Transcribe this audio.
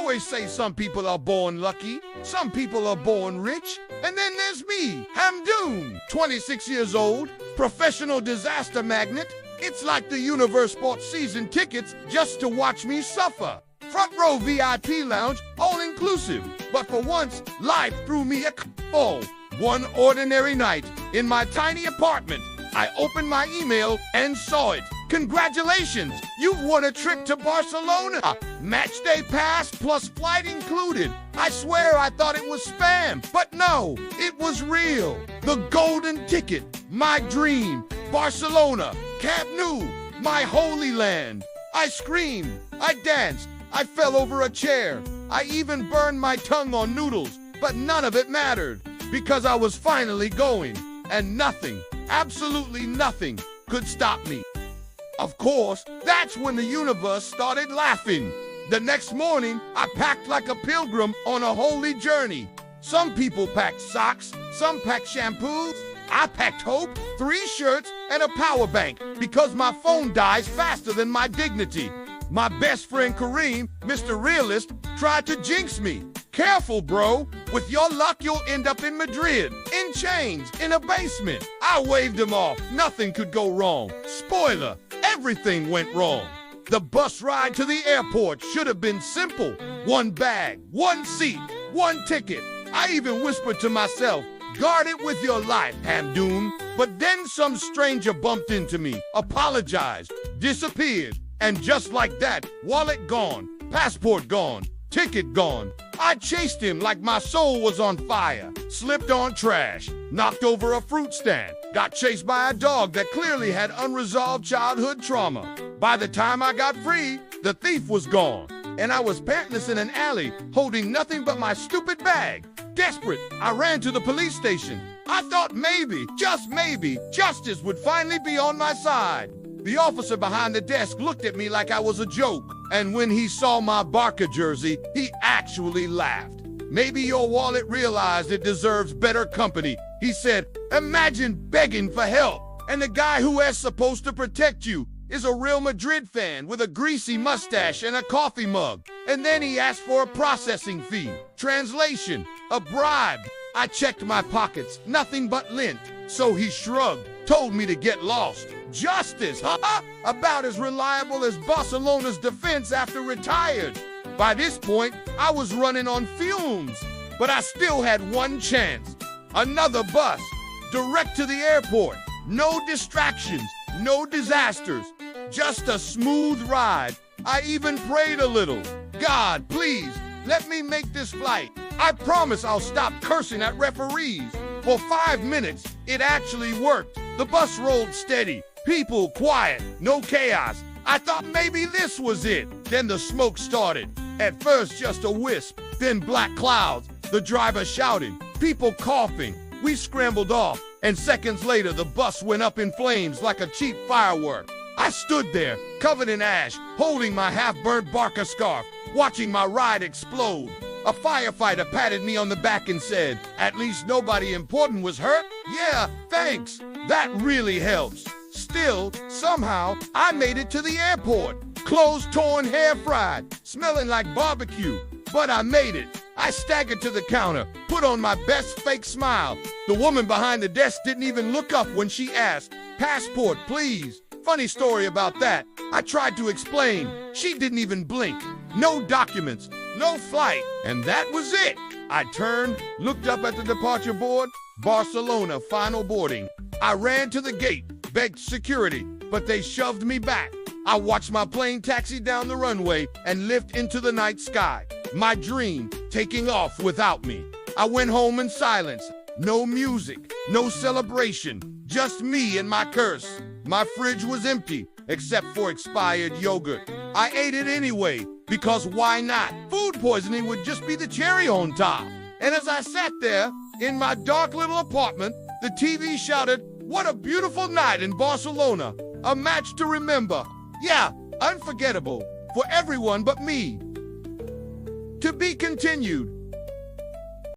always say some people are born lucky, some people are born rich, and then there's me, Hamdoon, 26 years old, professional disaster magnet. It's like the universe bought season tickets just to watch me suffer. Front row VIP lounge, all inclusive. But for once, life threw me a curveball. One ordinary night, in my tiny apartment, I opened my email and saw it. Congratulations, you've won a trip to Barcelona. Match day pass plus flight included. I swear I thought it was spam, but no, it was real. The golden ticket, my dream, Barcelona, Camp Nou, my holy land. I screamed, I danced, I fell over a chair. I even burned my tongue on noodles, but none of it mattered because I was finally going, and nothing, absolutely nothing, could stop me. Of course, that's when the universe started laughing. The next morning, I packed like a pilgrim on a holy journey. Some people packed socks, some packed shampoos. I packed hope, 3 shirts, and a power bank because my phone dies faster than my dignity. My best friend Kareem, Mr. Realist, tried to jinx me. Careful, bro. With your luck, you'll end up in Madrid, in chains, in a basement. I waved him off. Nothing could go wrong. Spoiler, everything went wrong. The bus ride to the airport should have been simple. 1 bag, 1 seat, 1 ticket. I even whispered to myself, guard it with your life, Hamdoon. But then some stranger bumped into me, apologized, disappeared. And just like that, wallet gone, passport gone, ticket gone. I chased him like my soul was on fire, slipped on trash, knocked over a fruit stand, got chased by a dog that clearly had unresolved childhood trauma. By the time I got free, the thief was gone, and I was pantless in an alley, holding nothing but my stupid bag. Desperate, I ran to the police station. I thought maybe, just maybe, justice would finally be on my side. The officer behind the desk looked at me like I was a joke, and when he saw my Barca jersey, he actually laughed. Maybe your wallet realized it deserves better company. He said, imagine begging for help, and the guy who is supposed to protect you is a Real Madrid fan with a greasy mustache and a coffee mug. And then he asked for a processing fee. Translation, a bribe. I checked my pockets, nothing but lint. So he shrugged, told me to get lost. Justice, huh? About as reliable as Barcelona's defense after retired. By this point, I was running on fumes, but I still had one chance. Another bus, direct to the airport. No distractions, no disasters, just a smooth ride. I even prayed a little. God, please, let me make this flight. I promise I'll stop cursing at referees. For 5 minutes, it actually worked. The bus rolled steady. People quiet, no chaos. I thought maybe this was it. Then the smoke started. At first just a wisp, then black clouds, the driver shouting, people coughing. We scrambled off, and seconds later the bus went up in flames like a cheap firework. I stood there, covered in ash, holding my half-burnt Barca scarf, watching my ride explode. A firefighter patted me on the back and said, at least nobody important was hurt? Yeah, thanks. That really helps. Still, somehow, I made it to the airport. Clothes torn, hair fried, smelling like barbecue. But I made it. I staggered to the counter, put on my best fake smile. The woman behind the desk didn't even look up when she asked, passport, please. Funny story about that. I tried to explain. She didn't even blink. No documents, no flight, and that was it. I turned, looked up at the departure board, Barcelona, final boarding. I ran to the gate, begged security, but they shoved me back. I watched my plane taxi down the runway and lift into the night sky. My dream, taking off without me. I went home in silence. No music, no celebration, just me and my curse. My fridge was empty, except for expired yogurt. I ate it anyway, because why not? Food poisoning would just be the cherry on top. And as I sat there, in my dark little apartment, the TV shouted, what a beautiful night in Barcelona. A match to remember. Yeah, unforgettable, for everyone but me. To be continued.